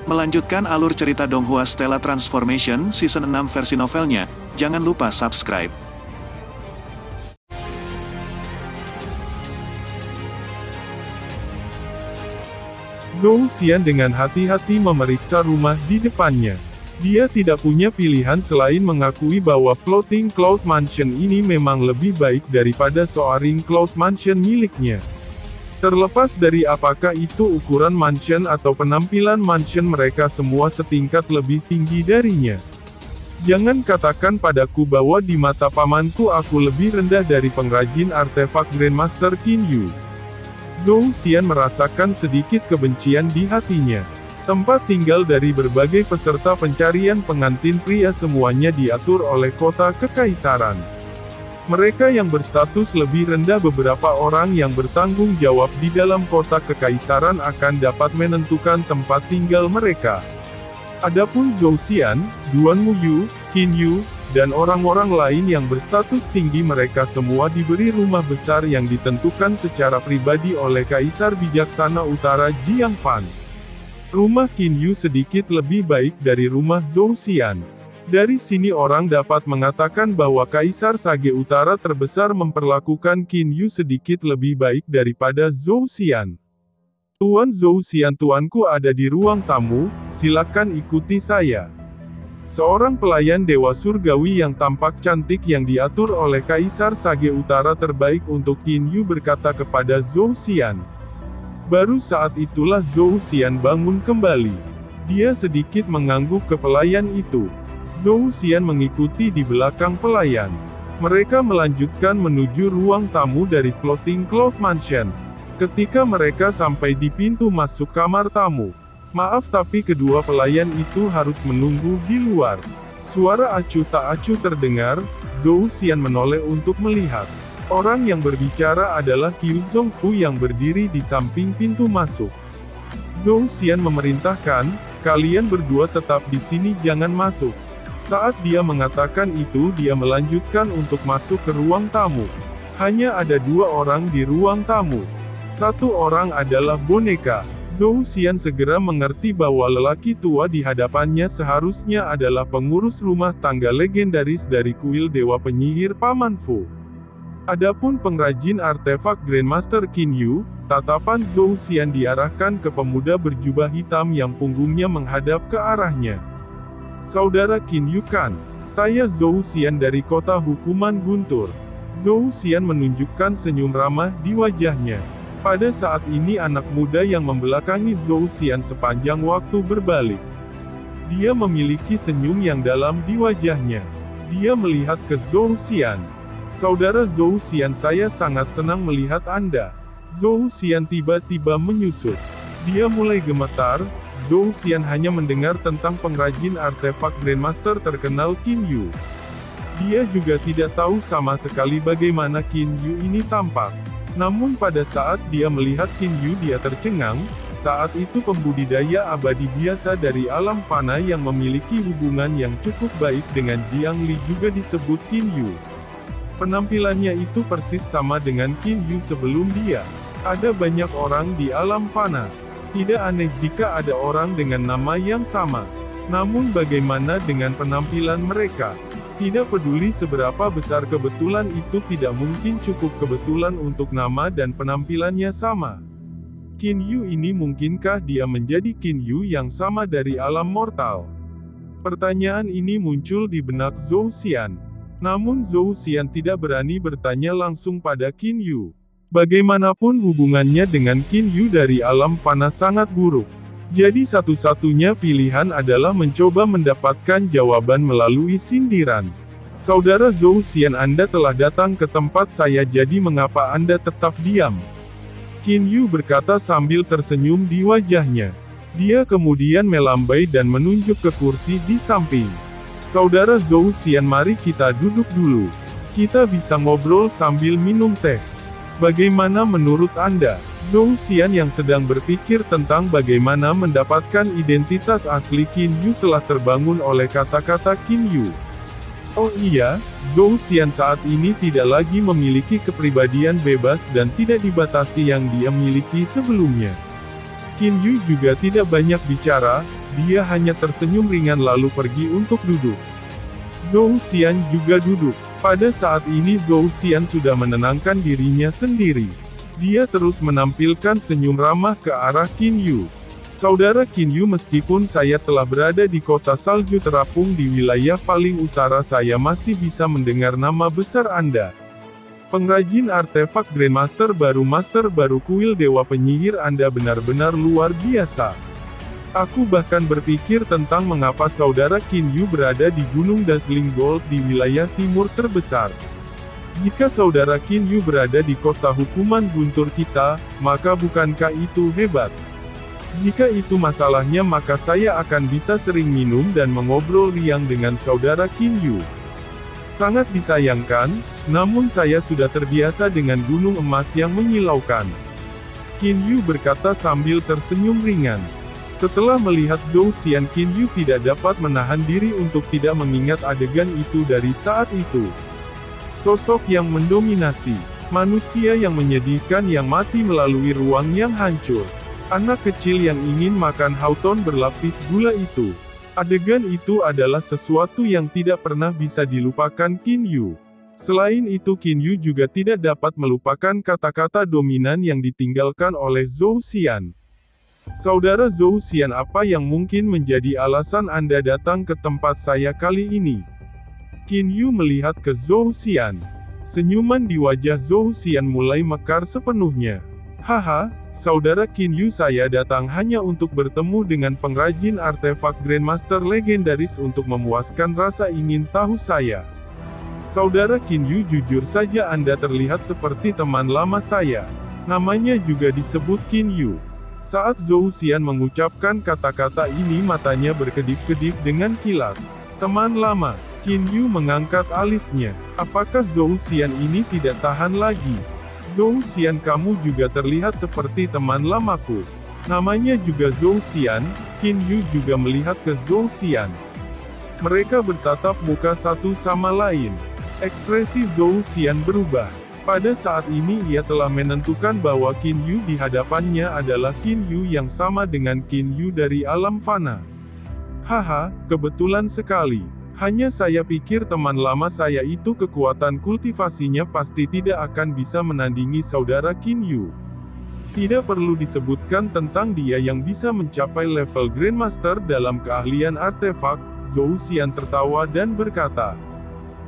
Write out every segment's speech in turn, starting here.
Melanjutkan alur cerita Donghua Stella Transformation Season 6 versi novelnya, jangan lupa subscribe. Zhou Xian dengan hati-hati memeriksa rumah di depannya. Dia tidak punya pilihan selain mengakui bahwa Floating Cloud Mansion ini memang lebih baik daripada Soaring Cloud Mansion miliknya. Terlepas dari apakah itu ukuran mansion atau penampilan mansion, mereka semua setingkat lebih tinggi darinya. Jangan katakan padaku bahwa di mata pamanku aku lebih rendah dari pengrajin artefak Grandmaster Qin Yu. Zhou Xian merasakan sedikit kebencian di hatinya. Tempat tinggal dari berbagai peserta pencarian pengantin pria semuanya diatur oleh kota kekaisaran. Mereka yang berstatus lebih rendah, beberapa orang yang bertanggung jawab di dalam kota kekaisaran akan dapat menentukan tempat tinggal mereka. Adapun Zhou Xian, Duan Muyu, Qin Yu, dan orang-orang lain yang berstatus tinggi, mereka semua diberi rumah besar yang ditentukan secara pribadi oleh Kaisar Bijaksana Utara Jiang Fan. Rumah Qin Yu sedikit lebih baik dari rumah Zhou Xian. Dari sini orang dapat mengatakan bahwa Kaisar Sage Utara terbesar memperlakukan Qin Yu sedikit lebih baik daripada Zhou Xian. Tuan Zhou Xian, tuanku ada di ruang tamu, silakan ikuti saya. Seorang pelayan dewa surgawi yang tampak cantik yang diatur oleh Kaisar Sage Utara terbaik untuk Qin Yu berkata kepada Zhou Xian. Baru saat itulah Zhou Xian bangun kembali. Dia sedikit mengangguk ke pelayan itu. Zhou Xian mengikuti di belakang pelayan. Mereka melanjutkan menuju ruang tamu dari Floating Cloud Mansion. Ketika mereka sampai di pintu masuk kamar tamu, maaf tapi kedua pelayan itu harus menunggu di luar. Suara acuh tak acuh terdengar. Zhou Xian menoleh untuk melihat. Orang yang berbicara adalah Qiu Zhongfu yang berdiri di samping pintu masuk. Zhou Xian memerintahkan, kalian berdua tetap di sini, jangan masuk. Saat dia mengatakan itu, dia melanjutkan untuk masuk ke ruang tamu. Hanya ada dua orang di ruang tamu. Satu orang adalah boneka. Zhou Xian segera mengerti bahwa lelaki tua di hadapannya seharusnya adalah pengurus rumah tangga legendaris dari kuil Dewa Penyihir Paman Fu. Adapun pengrajin artefak Grandmaster Qin Yu, tatapan Zhou Xian diarahkan ke pemuda berjubah hitam yang punggungnya menghadap ke arahnya. Saudara Qin Yu kan? Saya Zhou Xian dari kota hukuman guntur. Zhou Xian menunjukkan senyum ramah di wajahnya. Pada saat ini anak muda yang membelakangi Zhou Xian sepanjang waktu berbalik. Dia memiliki senyum yang dalam di wajahnya. Dia melihat ke Zhou Xian. Saudara Zhou Xian, saya sangat senang melihat Anda. Zhou Xian tiba-tiba menyusut. Dia mulai gemetar. Zhou Xian hanya mendengar tentang pengrajin artefak Grandmaster terkenal Qin Yu. Dia juga tidak tahu sama sekali bagaimana Qin Yu ini tampak. Namun pada saat dia melihat Qin Yu, dia tercengang. Saat itu pembudidaya abadi biasa dari alam fana yang memiliki hubungan yang cukup baik dengan Jiang Li juga disebut Qin Yu. Penampilannya itu persis sama dengan Qin Yu sebelum dia. Ada banyak orang di alam fana. Tidak aneh jika ada orang dengan nama yang sama. Namun bagaimana dengan penampilan mereka? Tidak peduli seberapa besar kebetulan itu, tidak mungkin cukup kebetulan untuk nama dan penampilannya sama. Qin Yu ini, mungkinkah dia menjadi Qin Yu yang sama dari alam mortal? Pertanyaan ini muncul di benak Zhou Xian. Namun Zhou Xian tidak berani bertanya langsung pada Qin Yu. Bagaimanapun hubungannya dengan Qin Yu dari alam fana sangat buruk. Jadi satu-satunya pilihan adalah mencoba mendapatkan jawaban melalui sindiran. Saudara Zhou Xian, Anda telah datang ke tempat saya, jadi mengapa Anda tetap diam? Qin Yu berkata sambil tersenyum di wajahnya. Dia kemudian melambai dan menunjuk ke kursi di samping. Saudara Zhou Xian, mari kita duduk dulu. Kita bisa ngobrol sambil minum teh. Bagaimana menurut Anda? Zhou Xian yang sedang berpikir tentang bagaimana mendapatkan identitas asli Qin Yu telah terbangun oleh kata-kata Qin Yu. Oh iya, Zhou Xian saat ini tidak lagi memiliki kepribadian bebas dan tidak dibatasi yang dia miliki sebelumnya. Qin Yu juga tidak banyak bicara. dia hanya tersenyum ringan lalu pergi untuk duduk. Zhou Xian juga duduk. Pada saat ini Zhou Xian sudah menenangkan dirinya sendiri. Dia terus menampilkan senyum ramah ke arah Qin Yu. Saudara Qin Yu, meskipun saya telah berada di kota salju terapung di wilayah paling utara, saya masih bisa mendengar nama besar Anda. Pengrajin artefak Grandmaster baru, Master baru kuil Dewa Penyihir, Anda benar-benar luar biasa. Aku bahkan berpikir tentang mengapa saudara Qin Yu berada di Gunung Dazzling Gold di wilayah timur terbesar. Jika saudara Qin Yu berada di kota hukuman guntur kita, maka bukankah itu hebat? Jika itu masalahnya, maka saya akan bisa sering minum dan mengobrol riang dengan saudara Qin Yu. Sangat disayangkan, namun saya sudah terbiasa dengan gunung emas yang menyilaukan. Qin Yu berkata sambil tersenyum ringan. Setelah melihat Zhou Xian, Qin Yu tidak dapat menahan diri untuk tidak mengingat adegan itu dari saat itu. Sosok yang mendominasi, manusia yang menyedihkan yang mati melalui ruang yang hancur. Anak kecil yang ingin makan hauton berlapis gula itu. Adegan itu adalah sesuatu yang tidak pernah bisa dilupakan Qin Yu. Selain itu, Qin Yu juga tidak dapat melupakan kata-kata dominan yang ditinggalkan oleh Zhou Xian. Saudara Zhou Xian, apa yang mungkin menjadi alasan Anda datang ke tempat saya kali ini? Qin Yu melihat ke Zhou Xian. Senyuman di wajah Zhou Xian mulai mekar sepenuhnya. Haha, saudara Qin Yu, saya datang hanya untuk bertemu dengan pengrajin artefak Grandmaster legendaris untuk memuaskan rasa ingin tahu saya. Saudara Qin Yu, jujur saja Anda terlihat seperti teman lama saya. Namanya juga disebut Qin Yu. Saat Zhou Xian mengucapkan kata-kata ini, matanya berkedip-kedip dengan kilat. Teman lama. Qin Yu mengangkat alisnya. Apakah Zhou Xian ini tidak tahan lagi? Zhou Xian, kamu juga terlihat seperti teman lamaku. Namanya juga Zhou Xian. Qin Yu juga melihat ke Zhou Xian. Mereka bertatap muka satu sama lain. Ekspresi Zhou Xian berubah. Pada saat ini ia telah menentukan bahwa Qin Yu di hadapannya adalah Qin Yu yang sama dengan Qin Yu dari alam fana. Haha, kebetulan sekali. Hanya saya pikir teman lama saya itu kekuatan kultivasinya pasti tidak akan bisa menandingi saudara Qin Yu. Tidak perlu disebutkan tentang dia yang bisa mencapai level Grandmaster dalam keahlian artefak. Zhou Xian tertawa dan berkata.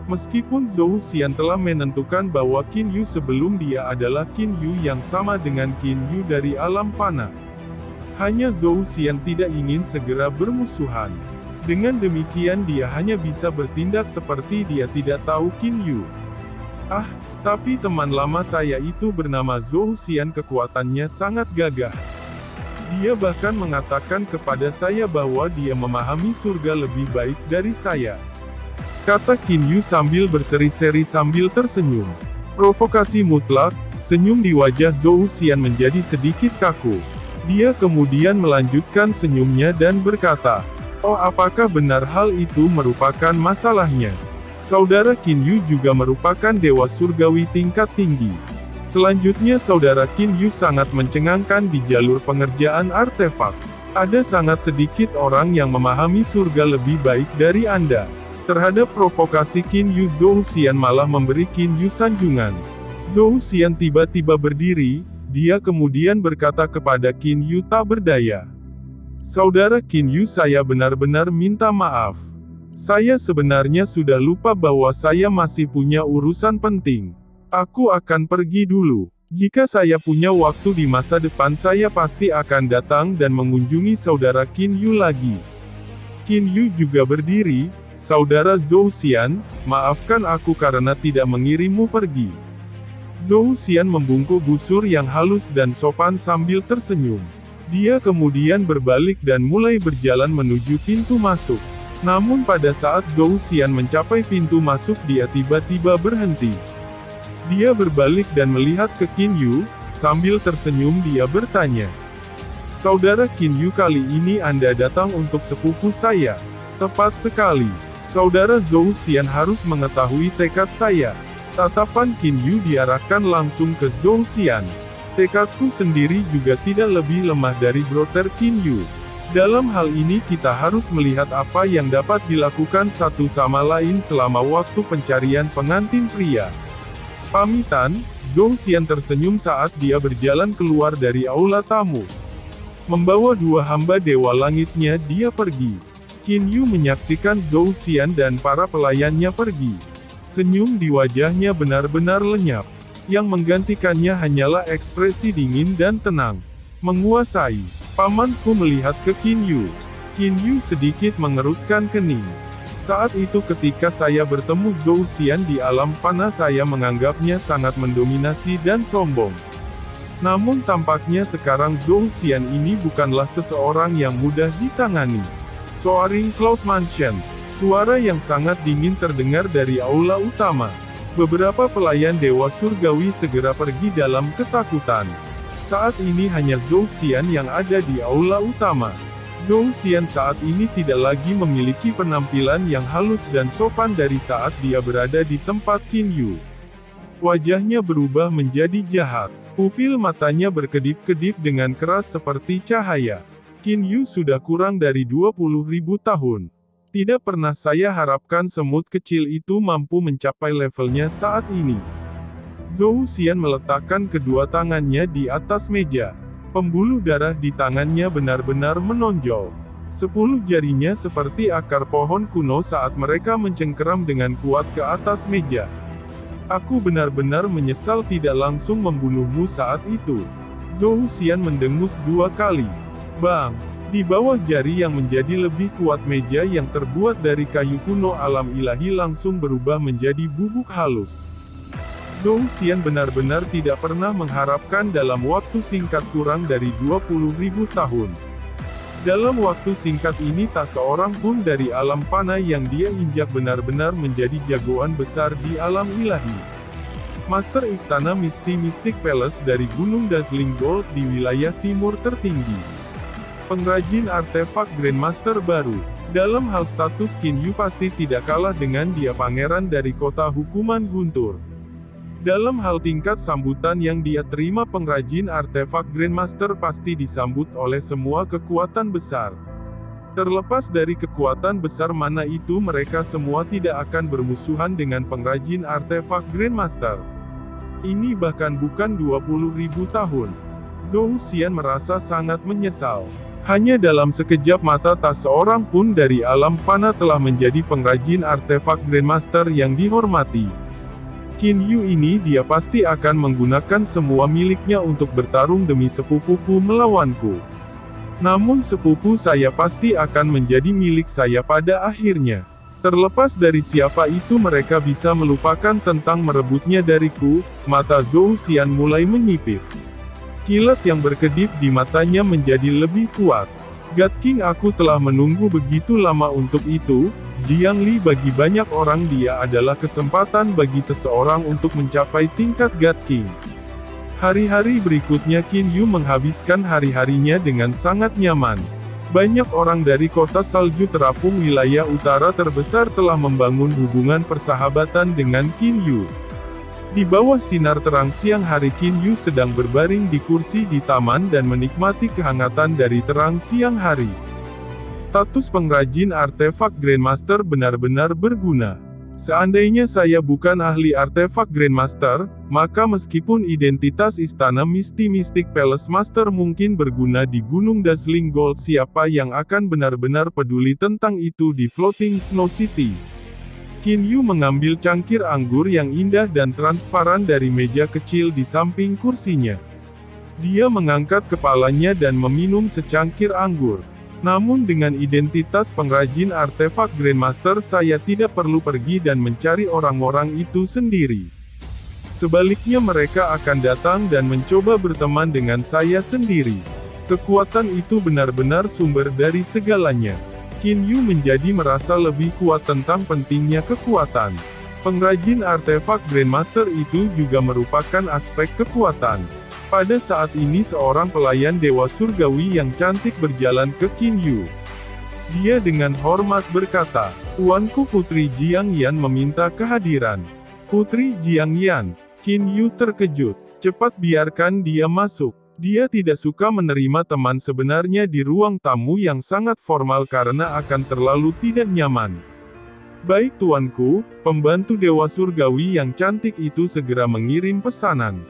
Meskipun Zhou Xian telah menentukan bahwa Qin Yu sebelum dia adalah Qin Yu yang sama dengan Qin Yu dari alam fana. Hanya Zhou Xian tidak ingin segera bermusuhan. Dengan demikian dia hanya bisa bertindak seperti dia tidak tahu Qin Yu. Ah, tapi teman lama saya itu bernama Zhou Xian, kekuatannya sangat gagah. Dia bahkan mengatakan kepada saya bahwa dia memahami surga lebih baik dari saya. Kata Qin Yu sambil berseri-seri sambil tersenyum. Provokasi mutlak, senyum di wajah Zhou Xian menjadi sedikit kaku. Dia kemudian melanjutkan senyumnya dan berkata, oh, apakah benar hal itu merupakan masalahnya? Saudara Qin Yu juga merupakan dewa surgawi tingkat tinggi. Selanjutnya saudara Qin Yu sangat mencengangkan di jalur pengerjaan artefak. Ada sangat sedikit orang yang memahami surga lebih baik dari Anda. Terhadap provokasi Qin Yu, Zhou Xian malah memberi Qin Yu sanjungan. Zhou Xian tiba-tiba berdiri, dia kemudian berkata kepada Qin Yu tak berdaya. Saudara Qin Yu, saya benar-benar minta maaf. Saya sebenarnya sudah lupa bahwa saya masih punya urusan penting. Aku akan pergi dulu. Jika saya punya waktu di masa depan, saya pasti akan datang dan mengunjungi saudara Qin Yu lagi. Qin Yu juga berdiri. Saudara Zhou Xian, maafkan aku karena tidak mengirimmu pergi. Zhou Xian membungkuk busur yang halus dan sopan sambil tersenyum. Dia kemudian berbalik dan mulai berjalan menuju pintu masuk. Namun pada saat Zhou Xian mencapai pintu masuk, dia tiba-tiba berhenti. Dia berbalik dan melihat ke Qin Yu, sambil tersenyum dia bertanya. Saudara Qin Yu, kali ini Anda datang untuk sepupu saya. Tepat sekali. Saudara Zhou Xian harus mengetahui tekad saya. Tatapan Qin Yu diarahkan langsung ke Zhou Xian. Tekadku sendiri juga tidak lebih lemah dari brother Qin Yu. Dalam hal ini kita harus melihat apa yang dapat dilakukan satu sama lain selama waktu pencarian pengantin pria. Pamitan, Zhou Xian tersenyum saat dia berjalan keluar dari aula tamu. Membawa dua hamba dewa langitnya dia pergi. Qin Yu menyaksikan Zhou Xian dan para pelayannya pergi. Senyum di wajahnya benar-benar lenyap. Yang menggantikannya hanyalah ekspresi dingin dan tenang. Menguasai. Paman Fu melihat ke Qin Yu. Qin Yu sedikit mengerutkan kening. Saat itu ketika saya bertemu Zhou Xian di alam fana saya menganggapnya sangat mendominasi dan sombong. Namun tampaknya sekarang Zhou Xian ini bukanlah seseorang yang mudah ditangani. Soaring Cloud Mansion. Suara yang sangat dingin terdengar dari aula utama. Beberapa pelayan Dewa Surgawi segera pergi dalam ketakutan. Saat ini hanya Zhou Xian yang ada di aula utama. Zhou Xian saat ini tidak lagi memiliki penampilan yang halus dan sopan dari saat dia berada di tempat Qin Yu. Wajahnya berubah menjadi jahat. Pupil matanya berkedip-kedip dengan keras seperti cahaya. Qin Yu sudah kurang dari 20.000 tahun. Tidak pernah saya harapkan semut kecil itu mampu mencapai levelnya saat ini. Zhou Xian meletakkan kedua tangannya di atas meja. Pembuluh darah di tangannya benar-benar menonjol. 10 jarinya seperti akar pohon kuno saat mereka mencengkeram dengan kuat ke atas meja. Aku benar-benar menyesal tidak langsung membunuhmu saat itu. Zhou Xian mendengus 2 kali. Bang! Di bawah jari yang menjadi lebih kuat meja yang terbuat dari kayu kuno alam ilahi langsung berubah menjadi bubuk halus. Zhou Xian benar-benar tidak pernah mengharapkan dalam waktu singkat kurang dari 20.000 tahun. Dalam waktu singkat ini tak seorang pun dari alam fana yang dia injak benar-benar menjadi jagoan besar di alam ilahi. Master Istana Mystic Palace dari Gunung Dazzling Gold di wilayah timur tertinggi. Pengrajin artefak Grandmaster baru. Dalam hal status Qin Yu pasti tidak kalah dengan dia pangeran dari kota hukuman Guntur. Dalam hal tingkat sambutan yang dia terima pengrajin artefak Grandmaster pasti disambut oleh semua kekuatan besar. Terlepas dari kekuatan besar mana itu mereka semua tidak akan bermusuhan dengan pengrajin artefak Grandmaster. Ini bahkan bukan 20.000 tahun. Zhou Xian merasa sangat menyesal. Hanya dalam sekejap mata tak seorang pun dari alam fana telah menjadi pengrajin artefak Grandmaster yang dihormati. Qin Yu ini dia pasti akan menggunakan semua miliknya untuk bertarung demi sepupuku melawanku. Namun sepupu saya pasti akan menjadi milik saya pada akhirnya. Terlepas dari siapa itu mereka bisa melupakan tentang merebutnya dariku. Mata Zhou Xian mulai menyipit. Kilat yang berkedip di matanya menjadi lebih kuat. God King aku telah menunggu begitu lama untuk itu. Jiang Li bagi banyak orang dia adalah kesempatan bagi seseorang untuk mencapai tingkat God King. Hari-hari berikutnya Qin Yu menghabiskan hari-harinya dengan sangat nyaman. Banyak orang dari kota salju terapung wilayah utara terbesar telah membangun hubungan persahabatan dengan Qin Yu. Di bawah sinar terang siang hari Qin Yu sedang berbaring di kursi di taman dan menikmati kehangatan dari terang siang hari. Status pengrajin artefak Grandmaster benar-benar berguna. Seandainya saya bukan ahli artefak Grandmaster, maka meskipun identitas istana Mystic Palace Master mungkin berguna di Gunung Dazzling Gold siapa yang akan benar-benar peduli tentang itu di Floating Snow City. Qin Yu mengambil cangkir anggur yang indah dan transparan dari meja kecil di samping kursinya. Dia mengangkat kepalanya dan meminum secangkir anggur. Namun dengan identitas pengrajin artefak Grandmaster saya tidak perlu pergi dan mencari orang-orang itu sendiri. Sebaliknya mereka akan datang dan mencoba berteman dengan saya sendiri. Kekuatan itu benar-benar sumber dari segalanya. Qin Yu menjadi merasa lebih kuat tentang pentingnya kekuatan. Pengrajin artefak Grandmaster itu juga merupakan aspek kekuatan. Pada saat ini seorang pelayan Dewa Surgawi yang cantik berjalan ke Qin Yu. Dia dengan hormat berkata, "Tuanku Putri Jiang Yan meminta kehadiran." Putri Jiang Yan. Qin Yu terkejut. "Cepat biarkan dia masuk." Dia tidak suka menerima teman sebenarnya di ruang tamu yang sangat formal karena akan terlalu tidak nyaman. Baik tuanku, pembantu Dewa Surgawi yang cantik itu segera mengirim pesanan.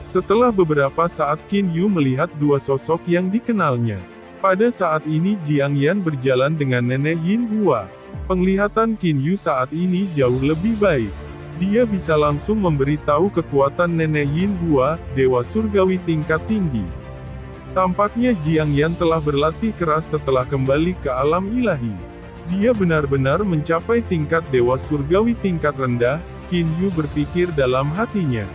Setelah beberapa saat Qin Yu melihat dua sosok yang dikenalnya. Pada saat ini Jiang Yan berjalan dengan Nenek Yin Hua. Penglihatan Qin Yu saat ini jauh lebih baik. Dia bisa langsung memberitahu kekuatan Nenek Yin Hua, Dewa Surgawi tingkat tinggi. Tampaknya Jiang Yan telah berlatih keras setelah kembali ke alam ilahi. Dia benar-benar mencapai tingkat Dewa Surgawi tingkat rendah, Qin Yu berpikir dalam hatinya.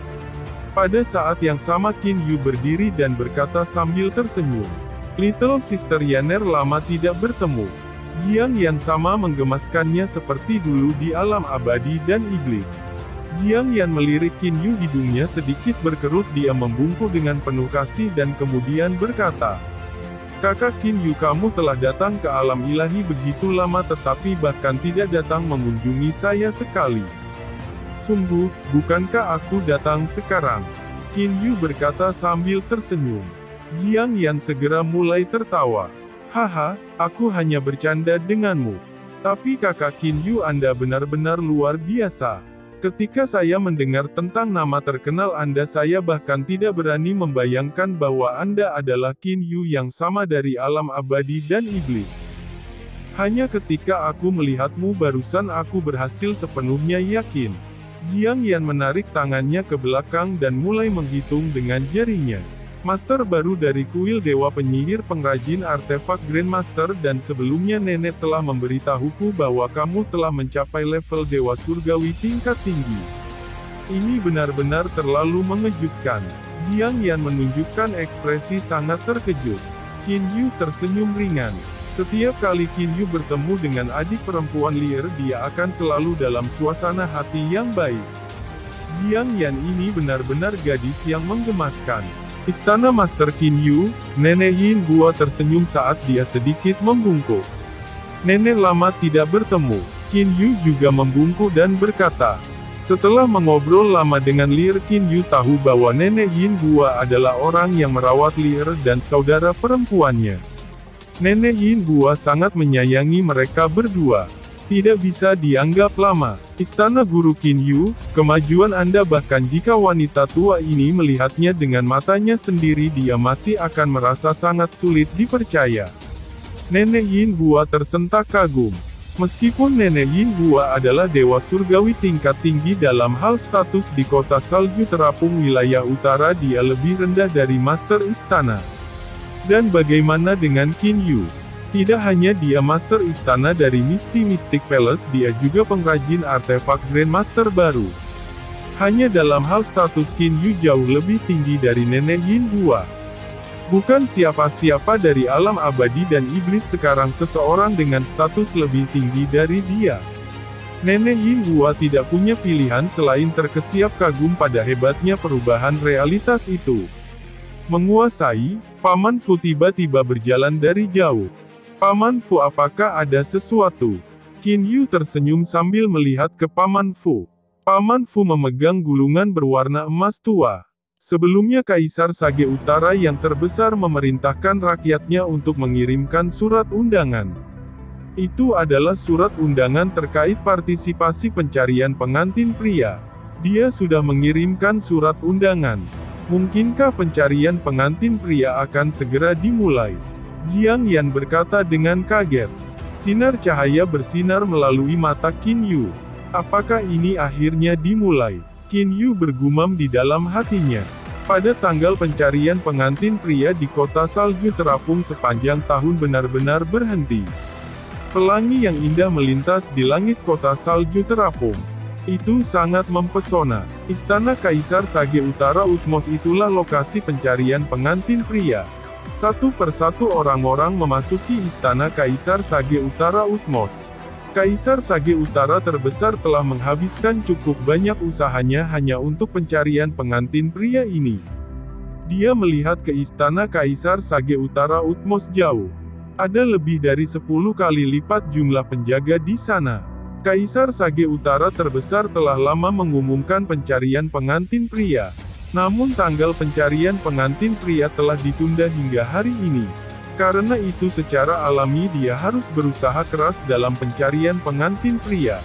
Pada saat yang sama Qin Yu berdiri dan berkata sambil tersenyum. Little Sister Yaner lama tidak bertemu. Jiang Yan sama menggemaskannya seperti dulu di alam abadi dan iblis. Jiang Yan melirik Qin Yu, hidungnya sedikit berkerut, dia membungkuk dengan penuh kasih dan kemudian berkata, "Kakak Qin Yu, kamu telah datang ke alam ilahi begitu lama tetapi bahkan tidak datang mengunjungi saya sekali. Sungguh, bukankah aku datang sekarang?" Qin Yu berkata sambil tersenyum. Jiang Yan segera mulai tertawa. "Haha, aku hanya bercanda denganmu. Tapi kakak Qin Yu, Anda benar-benar luar biasa. Ketika saya mendengar tentang nama terkenal Anda, saya bahkan tidak berani membayangkan bahwa Anda adalah Qin Yu yang sama dari alam abadi dan iblis. Hanya ketika aku melihatmu barusan aku berhasil sepenuhnya yakin." Jiang Yan menarik tangannya ke belakang dan mulai menghitung dengan jarinya. "Master baru dari kuil Dewa Penyihir pengrajin artefak Grandmaster, dan sebelumnya nenek telah memberitahuku bahwa kamu telah mencapai level Dewa Surgawi tingkat tinggi. Ini benar-benar terlalu mengejutkan." Jiang Yan menunjukkan ekspresi sangat terkejut. Qin Yu tersenyum ringan. Setiap kali Qin Yu bertemu dengan adik perempuan Lier, dia akan selalu dalam suasana hati yang baik. Jiang Yan ini benar-benar gadis yang menggemaskan. Istana Master Qin Yu, Nenek Yin Hua tersenyum saat dia sedikit membungkuk. "Nenek lama tidak bertemu." Qin Yu juga membungkuk dan berkata. Setelah mengobrol lama dengan Lier, Qin Yu tahu bahwa Nenek Yin Hua adalah orang yang merawat Lier dan saudara perempuannya. Nenek Yin Hua sangat menyayangi mereka berdua. Tidak bisa dianggap lama. Istana Guru Qin Yu, kemajuan Anda bahkan jika wanita tua ini melihatnya dengan matanya sendiri dia masih akan merasa sangat sulit dipercaya. Nenek Yin Hua tersentak kagum. Meskipun Nenek Yin Hua adalah Dewa Surgawi tingkat tinggi dalam hal status di kota salju terapung wilayah utara, dia lebih rendah dari Master Istana. Dan bagaimana dengan Qin Yu? Tidak hanya dia Master Istana dari Misty Mystic Palace, dia juga pengrajin artefak Grandmaster baru. Hanya dalam hal status Qin Yu jauh lebih tinggi dari Nenek Yin Hua. Bukan siapa-siapa dari alam abadi dan iblis sekarang seseorang dengan status lebih tinggi dari dia. Nenek Yin Hua tidak punya pilihan selain terkesiap kagum pada hebatnya perubahan realitas itu. Menguasai, Paman Fu tiba-tiba berjalan dari jauh. "Paman Fu, apakah ada sesuatu?" Qin Yu tersenyum sambil melihat ke Paman Fu. Paman Fu memegang gulungan berwarna emas tua. Sebelumnya Kaisar Sage Utara yang terbesar memerintahkan rakyatnya untuk mengirimkan surat undangan. Itu adalah surat undangan terkait partisipasi pencarian pengantin pria. Dia sudah mengirimkan surat undangan. Mungkinkah pencarian pengantin pria akan segera dimulai? Jiang Yan berkata dengan kaget. Sinar cahaya bersinar melalui mata Qin Yu. Apakah ini akhirnya dimulai? Qin Yu bergumam di dalam hatinya. Pada tanggal pencarian pengantin pria di kota salju terapung sepanjang tahun benar-benar berhenti. Pelangi yang indah melintas di langit kota salju terapung. Itu sangat mempesona. Istana Kaisar Sage Utara Utmos itulah lokasi pencarian pengantin pria. Satu persatu orang-orang memasuki Istana Kaisar Sage Utara Utmos. Kaisar Sage Utara terbesar telah menghabiskan cukup banyak usahanya hanya untuk pencarian pengantin pria ini. Dia melihat ke Istana Kaisar Sage Utara Utmos jauh. Ada lebih dari 10 kali lipat jumlah penjaga di sana. Kaisar Sage Utara terbesar telah lama mengumumkan pencarian pengantin pria. Namun tanggal pencarian pengantin pria telah ditunda hingga hari ini. Karena itu secara alami dia harus berusaha keras dalam pencarian pengantin pria.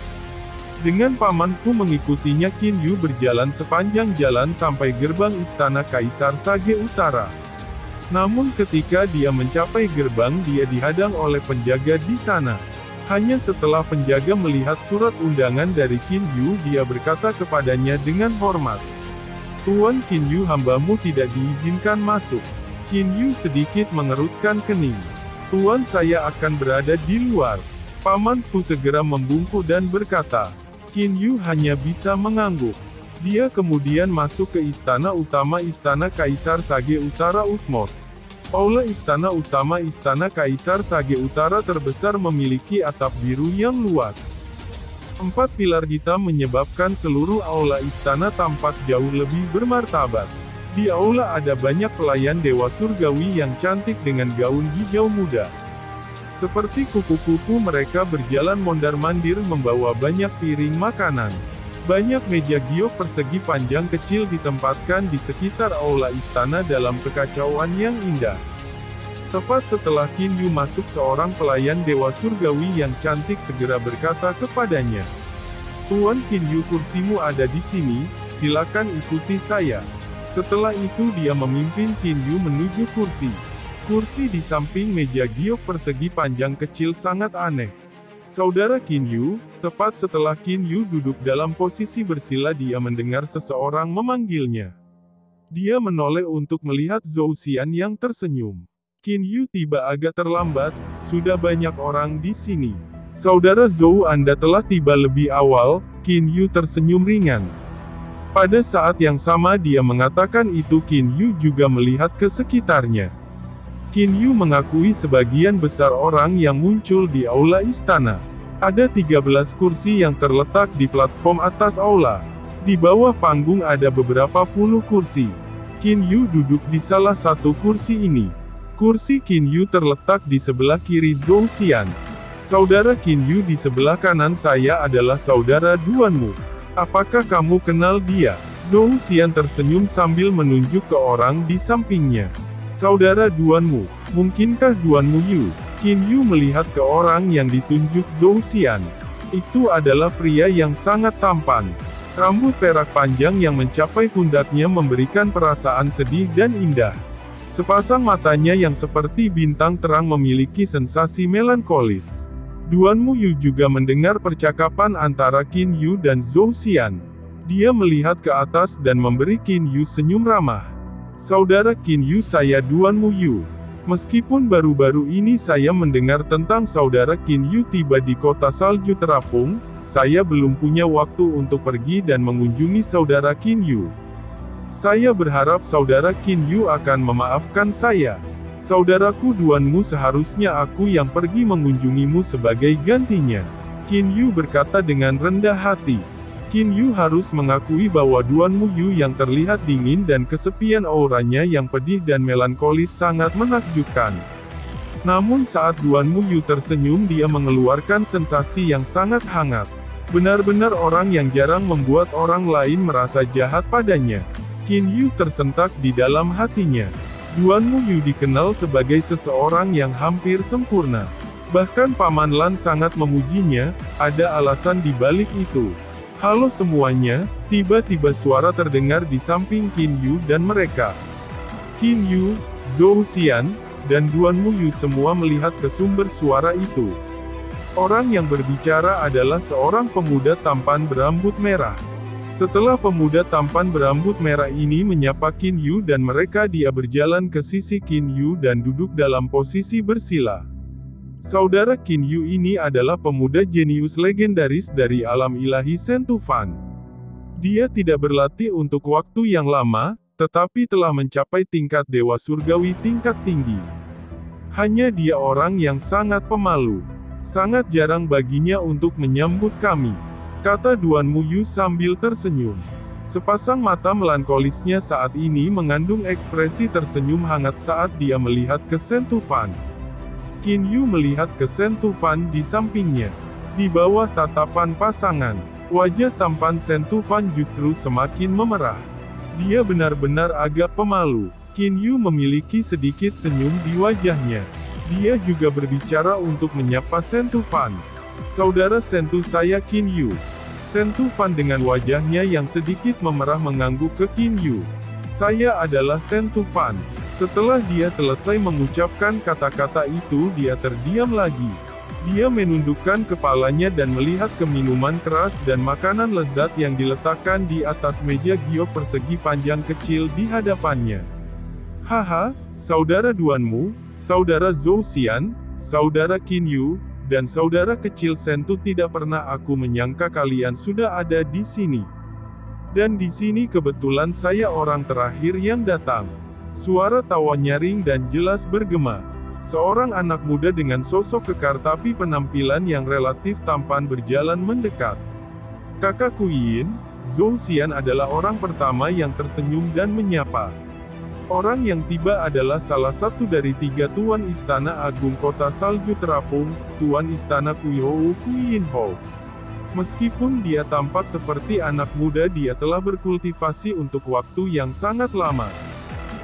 Dengan Paman Fu mengikutinya, Qin Yu berjalan sepanjang jalan sampai gerbang istana Kaisar Sage Utara. Namun ketika dia mencapai gerbang, dia dihadang oleh penjaga di sana. Hanya setelah penjaga melihat surat undangan dari Qin Yu, dia berkata kepadanya dengan hormat, "Tuan Qin Yu, hambamu tidak diizinkan masuk." Qin Yu sedikit mengerutkan kening. "Tuan, saya akan berada di luar." Paman Fu segera membungkuk dan berkata. Qin Yu hanya bisa mengangguk. Dia kemudian masuk ke istana utama Istana Kaisar Sage Utara Utmos. Aula istana utama Istana Kaisar Sage Utara terbesar memiliki atap biru yang luas. 4 pilar hitam menyebabkan seluruh aula istana tampak jauh lebih bermartabat. Di aula ada banyak pelayan dewa surgawi yang cantik dengan gaun hijau muda. Seperti kupu-kupu mereka berjalan mondar-mandir membawa banyak piring makanan. Banyak meja giok persegi panjang kecil ditempatkan di sekitar aula istana dalam kekacauan yang indah. Tepat setelah Qin Yu masuk, seorang pelayan dewa surgawi yang cantik segera berkata kepadanya, "Tuan Qin Yu, kursimu ada di sini, silakan ikuti saya." Setelah itu dia memimpin Qin Yu menuju kursi. Kursi di samping meja giok persegi panjang kecil sangat aneh. Saudara Qin Yu, tepat setelah Qin Yu duduk dalam posisi bersila, dia mendengar seseorang memanggilnya. Dia menoleh untuk melihat Zhou Xian yang tersenyum. Qin Yu tiba agak terlambat, sudah banyak orang di sini. "Saudara Zhou, Anda telah tiba lebih awal." Qin Yu tersenyum ringan. Pada saat yang sama dia mengatakan itu, Qin Yu juga melihat ke sekitarnya. Qin Yu mengakui sebagian besar orang yang muncul di aula istana. Ada 13 kursi yang terletak di platform atas aula. Di bawah panggung ada beberapa puluh kursi. Qin Yu duduk di salah satu kursi ini. Kursi Qin Yu terletak di sebelah kiri Zhou Xian. "Saudara Qin Yu, di sebelah kanan saya adalah saudara Duanmu. Apakah kamu kenal dia?" Zhou Xian tersenyum sambil menunjuk ke orang di sampingnya. "Saudara Duanmu, mungkinkah Duanmu Yu?" Qin Yu melihat ke orang yang ditunjuk Zhou Xian. Itu adalah pria yang sangat tampan. Rambut perak panjang yang mencapai pundaknya memberikan perasaan sedih dan indah. Sepasang matanya yang seperti bintang terang memiliki sensasi melankolis. Duanmu Yu juga mendengar percakapan antara Qin Yu dan Zhou Xian. Dia melihat ke atas dan memberi Qin Yu senyum ramah. "Saudara Qin Yu, saya Duanmu Yu. Meskipun baru-baru ini saya mendengar tentang saudara Qin Yu tiba di kota salju terapung, saya belum punya waktu untuk pergi dan mengunjungi saudara Qin Yu. Saya berharap saudara Qin Yu akan memaafkan saya. Saudaraku Duanmu, seharusnya aku yang pergi mengunjungimu sebagai gantinya." Qin Yu berkata dengan rendah hati. Qin Yu harus mengakui bahwa Duanmu Yu yang terlihat dingin dan kesepian auranya yang pedih dan melankolis sangat menakjubkan. Namun saat Duanmu Yu tersenyum, dia mengeluarkan sensasi yang sangat hangat. Benar-benar orang yang jarang membuat orang lain merasa jahat padanya. Qin Yu tersentak di dalam hatinya. Duanmu Yu dikenal sebagai seseorang yang hampir sempurna. Bahkan Paman Lan sangat memujinya, ada alasan di balik itu. "Halo semuanya," tiba-tiba suara terdengar di samping Qin Yu dan mereka. Qin Yu, Zhou Xian, dan Duanmu Yu semua melihat ke sumber suara itu. Orang yang berbicara adalah seorang pemuda tampan berambut merah. Setelah pemuda tampan berambut merah ini menyapa Qin Yu dan mereka, dia berjalan ke sisi Qin Yu dan duduk dalam posisi bersila. Saudara Qin Yu ini adalah pemuda jenius legendaris dari alam ilahi Sentufan. Dia tidak berlatih untuk waktu yang lama, tetapi telah mencapai tingkat dewa surgawi tingkat tinggi. Hanya dia orang yang sangat pemalu. Sangat jarang baginya untuk menyambut kami, kata Duanmu Yu sambil tersenyum. Sepasang mata melankolisnya saat ini mengandung ekspresi tersenyum hangat saat dia melihat ke Sentufan. Qin Yu melihat ke Sentufan di sampingnya. Di bawah tatapan pasangan, wajah tampan Sentufan justru semakin memerah. Dia benar-benar agak pemalu. Qin Yu memiliki sedikit senyum di wajahnya. Dia juga berbicara untuk menyapa Shen Tufan. Saudara Shen Tu, saya Qin Yu. Shen Tufan dengan wajahnya yang sedikit memerah mengangguk ke Qin Yu. Saya adalah Shen Tufan. Setelah dia selesai mengucapkan kata-kata itu, dia terdiam lagi. Dia menundukkan kepalanya dan melihat ke minuman keras dan makanan lezat yang diletakkan di atas meja giok persegi panjang kecil di hadapannya. Haha, saudara Duanmu, saudara Zhou Xian, saudara Qin Yu, dan saudara kecil Shen Tu, tidak pernah aku menyangka kalian sudah ada di sini. Dan di sini kebetulan saya orang terakhir yang datang. Suara tawa nyaring dan jelas bergema. Seorang anak muda dengan sosok kekar tapi penampilan yang relatif tampan berjalan mendekat. Kakakku Yin, Zhou Xian adalah orang pertama yang tersenyum dan menyapa. Orang yang tiba adalah salah satu dari 3 Tuan Istana Agung Kota Salju Terapung, Tuan Istana Kuihou Yin Hou. Meskipun dia tampak seperti anak muda, dia telah berkultivasi untuk waktu yang sangat lama.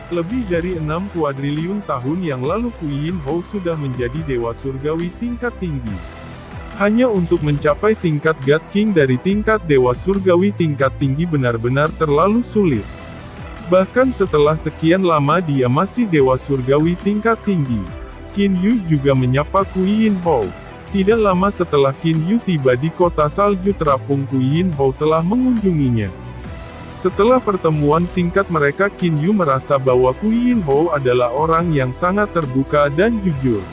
Lebih dari 6 kuadriliun tahun yang lalu Yin Hou sudah menjadi dewa surgawi tingkat tinggi. Hanya untuk mencapai tingkat God King dari tingkat dewa surgawi tingkat tinggi benar-benar terlalu sulit. Bahkan setelah sekian lama dia masih dewa surgawi tingkat tinggi. Qin Yu juga menyapa Yin Hou. Tidak lama setelah Qin Yu tiba di kota salju terapung, Yin Hou telah mengunjunginya. Setelah pertemuan singkat mereka, Qin Yu merasa bahwa Yin Hou adalah orang yang sangat terbuka dan jujur.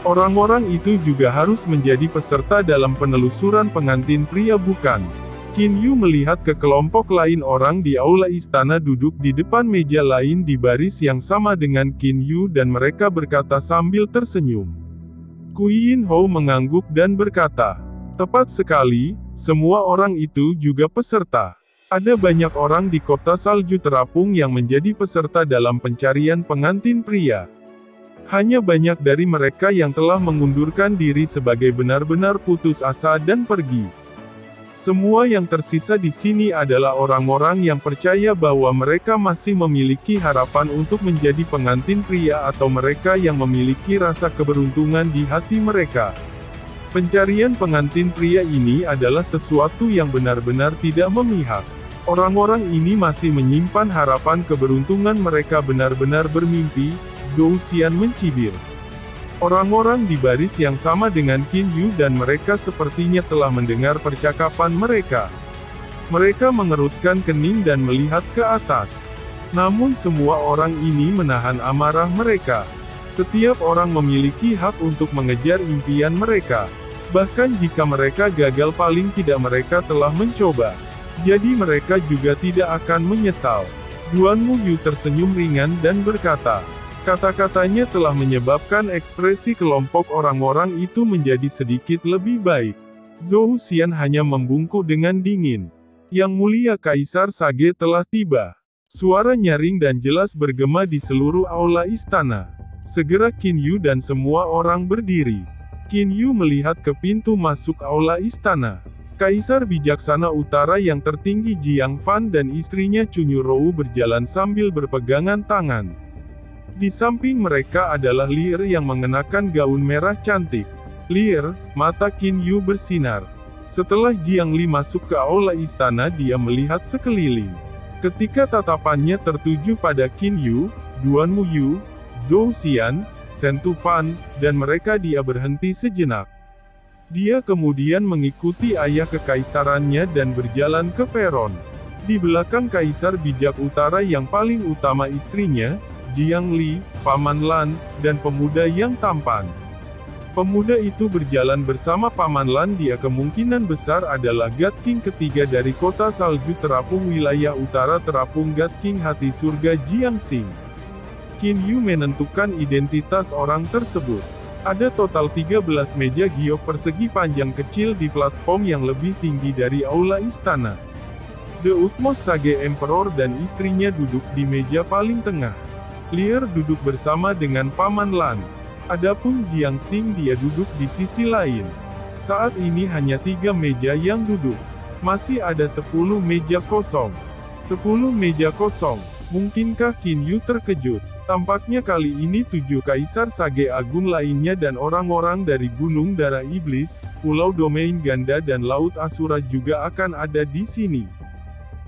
Orang-orang itu juga harus menjadi peserta dalam penelusuran pengantin pria, bukan? Qin Yu melihat ke kelompok lain orang di aula istana duduk di depan meja lain di baris yang sama dengan Qin Yu dan mereka berkata sambil tersenyum. Yin Hou mengangguk dan berkata, "Tepat sekali, semua orang itu juga peserta." Ada banyak orang di kota salju terapung yang menjadi peserta dalam pencarian pengantin pria. Hanya banyak dari mereka yang telah mengundurkan diri sebagai benar-benar putus asa dan pergi. Semua yang tersisa di sini adalah orang-orang yang percaya bahwa mereka masih memiliki harapan untuk menjadi pengantin pria atau mereka yang memiliki rasa keberuntungan di hati mereka. Pencarian pengantin pria ini adalah sesuatu yang benar-benar tidak memihak. Orang-orang ini masih menyimpan harapan keberuntungan, mereka benar-benar bermimpi, Zhou Xian mencibir. Orang-orang di baris yang sama dengan Qin Yu dan mereka sepertinya telah mendengar percakapan mereka. Mereka mengerutkan kening dan melihat ke atas. Namun semua orang ini menahan amarah mereka. Setiap orang memiliki hak untuk mengejar impian mereka. Bahkan jika mereka gagal, paling tidak mereka telah mencoba. Jadi mereka juga tidak akan menyesal. Duanmu Yu tersenyum ringan dan berkata. Kata-katanya telah menyebabkan ekspresi kelompok orang-orang itu menjadi sedikit lebih baik. Zhou Xian hanya membungkuk dengan dingin. Yang mulia Kaisar Sage telah tiba. Suara nyaring dan jelas bergema di seluruh aula istana. Segera Qin Yu dan semua orang berdiri. Qin Yu melihat ke pintu masuk aula istana. Kaisar Bijaksana Utara yang tertinggi Jiang Fan dan istrinya Chunyu Rou berjalan sambil berpegangan tangan. Di samping mereka adalah Lier yang mengenakan gaun merah cantik. Lier, mata Qin Yu bersinar. Setelah Jiang Li masuk ke aula istana, dia melihat sekeliling. Ketika tatapannya tertuju pada Qin Yu, Duanmu Yu, Zhou Xian, Shen Tufan, dan mereka, dia berhenti sejenak. Dia kemudian mengikuti ayah kekaisarannya dan berjalan ke peron. Di belakang Kaisar Bijak Utara yang paling utama istrinya, Jiang Li, Paman Lan, dan pemuda yang tampan. Pemuda itu berjalan bersama Paman Lan. Dia kemungkinan besar adalah God King ketiga dari kota salju terapung wilayah utara terapung, God King hati surga Jiangxing. Qin Yu menentukan identitas orang tersebut. Ada total 13 meja giok persegi panjang kecil di platform yang lebih tinggi dari aula istana. The Utmost Sage Emperor dan istrinya duduk di meja paling tengah. Lier duduk bersama dengan Paman Lan. Adapun Jiangxing, dia duduk di sisi lain. Saat ini hanya 3 meja yang duduk. Masih ada 10 meja kosong. 10 meja kosong. Mungkinkah Qin Yu terkejut? Tampaknya kali ini 7 kaisar Sage Agung lainnya dan orang-orang dari Gunung Darah Iblis, Pulau Domain Ganda dan Laut Asura juga akan ada di sini.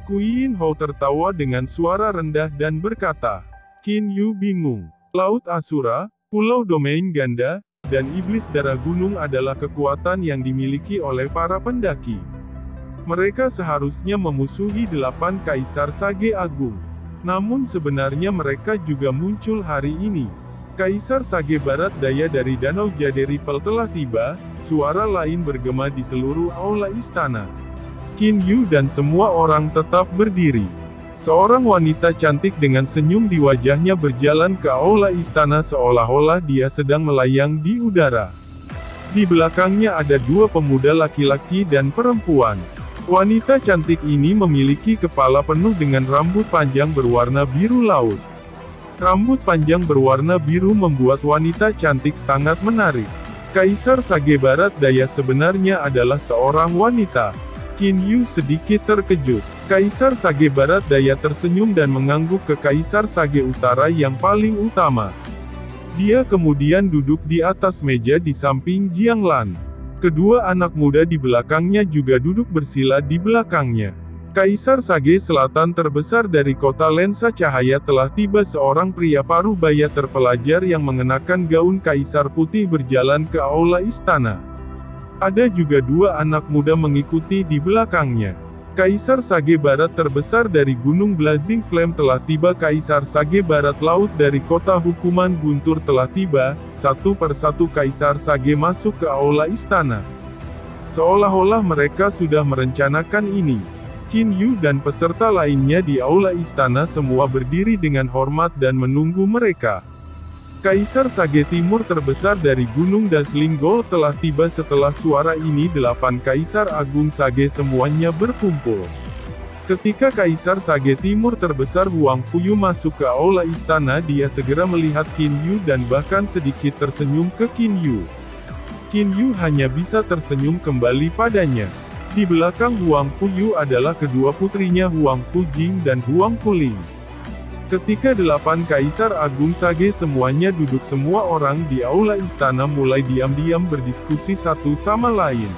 Queen Hou tertawa dengan suara rendah dan berkata, Qin Yu bingung. Laut Asura, Pulau Domain Ganda, dan Iblis Darah Gunung adalah kekuatan yang dimiliki oleh para pendaki. Mereka seharusnya memusuhi 8 kaisar Sage Agung. Namun sebenarnya mereka juga muncul hari ini. Kaisar Sage Barat Daya dari Danau Jade Ripple telah tiba, suara lain bergema di seluruh aula istana. Qin Yu dan semua orang tetap berdiri. Seorang wanita cantik dengan senyum di wajahnya berjalan ke aula istana seolah-olah dia sedang melayang di udara. Di belakangnya ada 2 pemuda laki-laki dan perempuan. Wanita cantik ini memiliki kepala penuh dengan rambut panjang berwarna biru laut. Rambut panjang berwarna biru membuat wanita cantik sangat menarik. Kaisar Sage Barat Daya sebenarnya adalah seorang wanita. Qin Yu sedikit terkejut. Kaisar Sage Barat Daya tersenyum dan mengangguk ke Kaisar Sage Utara yang paling utama. Dia kemudian duduk di atas meja di samping Jianglan. Kedua anak muda di belakangnya juga duduk bersila di belakangnya. Kaisar Sage Selatan terbesar dari kota lensa cahaya telah tiba. Seorang pria paruh baya terpelajar yang mengenakan gaun kaisar putih berjalan ke aula istana. Ada juga 2 anak muda mengikuti di belakangnya. Kaisar Sage Barat terbesar dari Gunung Blazing Flame telah tiba. Kaisar Sage Barat Laut dari kota hukuman Guntur telah tiba. Satu persatu Kaisar Sage masuk ke aula istana. Seolah-olah mereka sudah merencanakan ini. Qin Yu dan peserta lainnya di aula istana semua berdiri dengan hormat dan menunggu mereka. Kaisar Sage Timur terbesar dari Gunung Dazzling Gold telah tiba. Setelah suara ini 8 Kaisar Agung Sage semuanya berkumpul. Ketika Kaisar Sage Timur terbesar Huang Fuyu masuk ke aula istana, dia segera melihat Qin Yu dan bahkan sedikit tersenyum ke Qin Yu. Qin Yu hanya bisa tersenyum kembali padanya. Di belakang Huang Fuyu adalah kedua putrinya Huang Fujing dan Huang Fuling. Ketika 8 Kaisar Agung Sage semuanya duduk, semua orang di aula istana mulai diam-diam berdiskusi satu sama lain.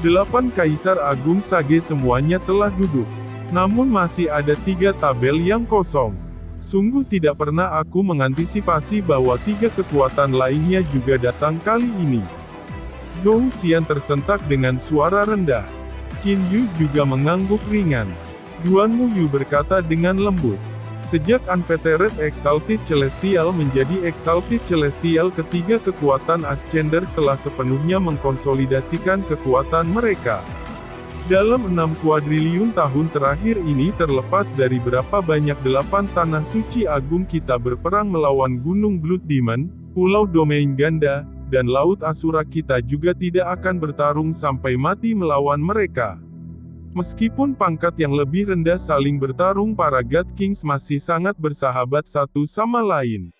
8 Kaisar Agung Sage semuanya telah duduk. Namun masih ada 3 tabel yang kosong. Sungguh tidak pernah aku mengantisipasi bahwa 3 kekuatan lainnya juga datang kali ini. Zhou Xian tersentak dengan suara rendah. Qin Yu juga mengangguk ringan. Duan Muyu berkata dengan lembut. Sejak Unfettered Exalted Celestial menjadi Exalted Celestial, ketiga kekuatan Ascender telah sepenuhnya mengkonsolidasikan kekuatan mereka. Dalam 6 kuadriliun tahun terakhir ini, terlepas dari berapa banyak 8 tanah suci agung kita berperang melawan Gunung Blood Demon, Pulau Domain Ganda, dan Laut Asura, kita juga tidak akan bertarung sampai mati melawan mereka. Meskipun pangkat yang lebih rendah saling bertarung, para God Kings masih sangat bersahabat satu sama lain.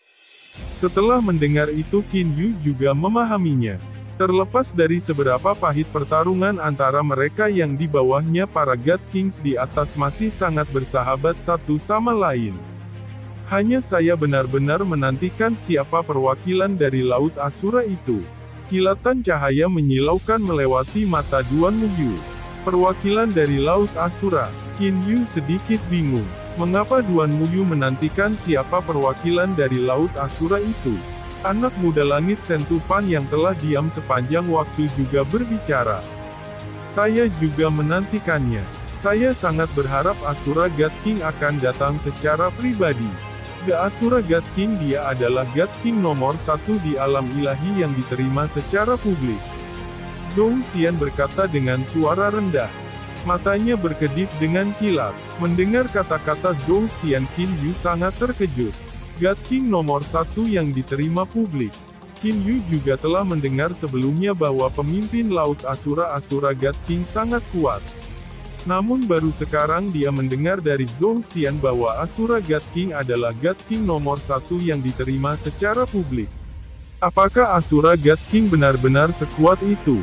Setelah mendengar itu, Qin Yu juga memahaminya. Terlepas dari seberapa pahit pertarungan antara mereka yang di bawahnya, para God Kings di atas masih sangat bersahabat satu sama lain. Hanya saya benar-benar menantikan siapa perwakilan dari Laut Asura itu. Kilatan cahaya menyilaukan melewati mata Duan Muyu. Perwakilan dari Laut Asura. Qin Yu sedikit bingung. Mengapa Duan Muyu menantikan siapa perwakilan dari Laut Asura itu? Anak muda langit Sentufan yang telah diam sepanjang waktu juga berbicara. Saya juga menantikannya. Saya sangat berharap Asura God King akan datang secara pribadi. The Asura God King, dia adalah God King nomor 1 di alam ilahi yang diterima secara publik. Zhou Xian berkata dengan suara rendah. Matanya berkedip dengan kilat. Mendengar kata-kata Zhou Xian, Qin Yu sangat terkejut. God King nomor 1 yang diterima publik. Qin Yu juga telah mendengar sebelumnya bahwa pemimpin Laut Asura God King sangat kuat. Namun baru sekarang dia mendengar dari Zhou Xian bahwa Asura God King adalah God King nomor 1 yang diterima secara publik. Apakah Asura God King benar-benar sekuat itu?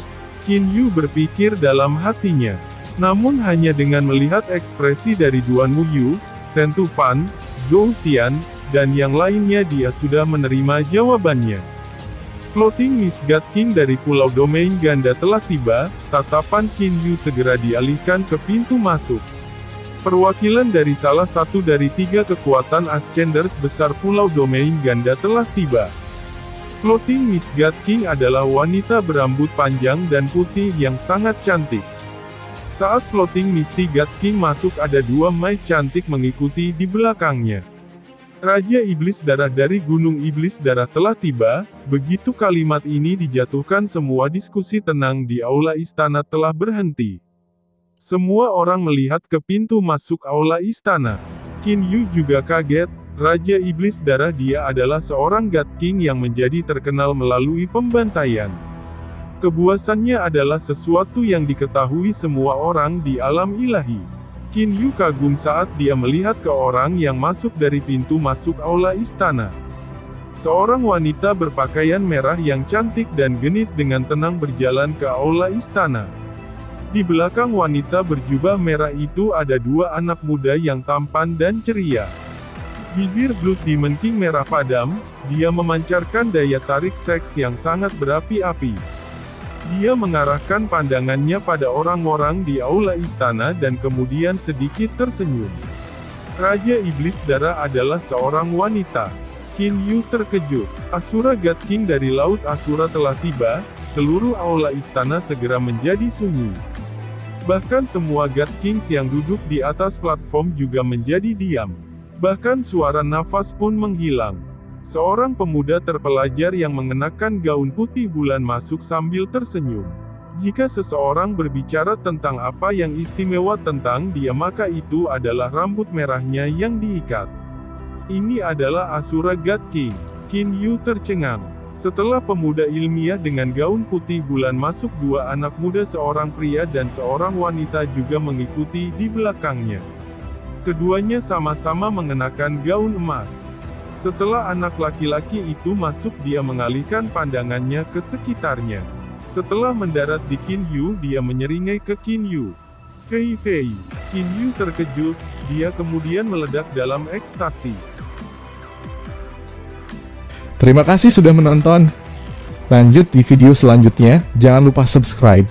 Qin Yu berpikir dalam hatinya. Namun hanya dengan melihat ekspresi dari Duan Muyu, Shen Tufan, Zhou Xian, dan yang lainnya dia sudah menerima jawabannya. Floating Mist God King dari Pulau Domain Ganda telah tiba, tatapan Qin Yu segera dialihkan ke pintu masuk. Perwakilan dari salah satu dari 3 kekuatan Ascenders besar Pulau Domain Ganda telah tiba. Floating Mist God King adalah wanita berambut panjang dan putih yang sangat cantik. Saat Floating Misty God King masuk ada 2 Mai cantik mengikuti di belakangnya. Raja Iblis Darah dari Gunung Iblis Darah telah tiba. Begitu kalimat ini dijatuhkan semua diskusi tenang di aula istana telah berhenti. Semua orang melihat ke pintu masuk aula istana. Qin Yu juga kaget. Raja Iblis Darah dia adalah seorang God King yang menjadi terkenal melalui pembantaian. Kebuasannya adalah sesuatu yang diketahui semua orang di alam ilahi. Qin Yu kagum saat dia melihat ke orang yang masuk dari pintu masuk aula istana. Seorang wanita berpakaian merah yang cantik dan genit dengan tenang berjalan ke aula istana. Di belakang wanita berjubah merah itu ada 2 anak muda yang tampan dan ceria. Bibir Blood Demon King merah padam, dia memancarkan daya tarik seks yang sangat berapi-api. Dia mengarahkan pandangannya pada orang-orang di aula istana dan kemudian sedikit tersenyum. Raja Iblis Darah adalah seorang wanita. Qin Yu terkejut. Asura God King dari Laut Asura telah tiba, seluruh aula istana segera menjadi sunyi. Bahkan semua God Kings yang duduk di atas platform juga menjadi diam. Bahkan suara nafas pun menghilang. Seorang pemuda terpelajar yang mengenakan gaun putih bulan masuk sambil tersenyum. Jika seseorang berbicara tentang apa yang istimewa tentang dia maka itu adalah rambut merahnya yang diikat. Ini adalah Asura God King. Qin Yu tercengang. Setelah pemuda ilmiah dengan gaun putih bulan masuk 2 anak muda seorang pria dan seorang wanita juga mengikuti di belakangnya. Keduanya sama-sama mengenakan gaun emas. Setelah anak laki-laki itu masuk dia mengalihkan pandangannya ke sekitarnya. Setelah mendarat di Qin Yu dia menyeringai ke Qin Yu. Fei Fei. Qin Yu terkejut, dia kemudian meledak dalam ekstasi. Terima kasih sudah menonton. Lanjut di video selanjutnya, jangan lupa subscribe.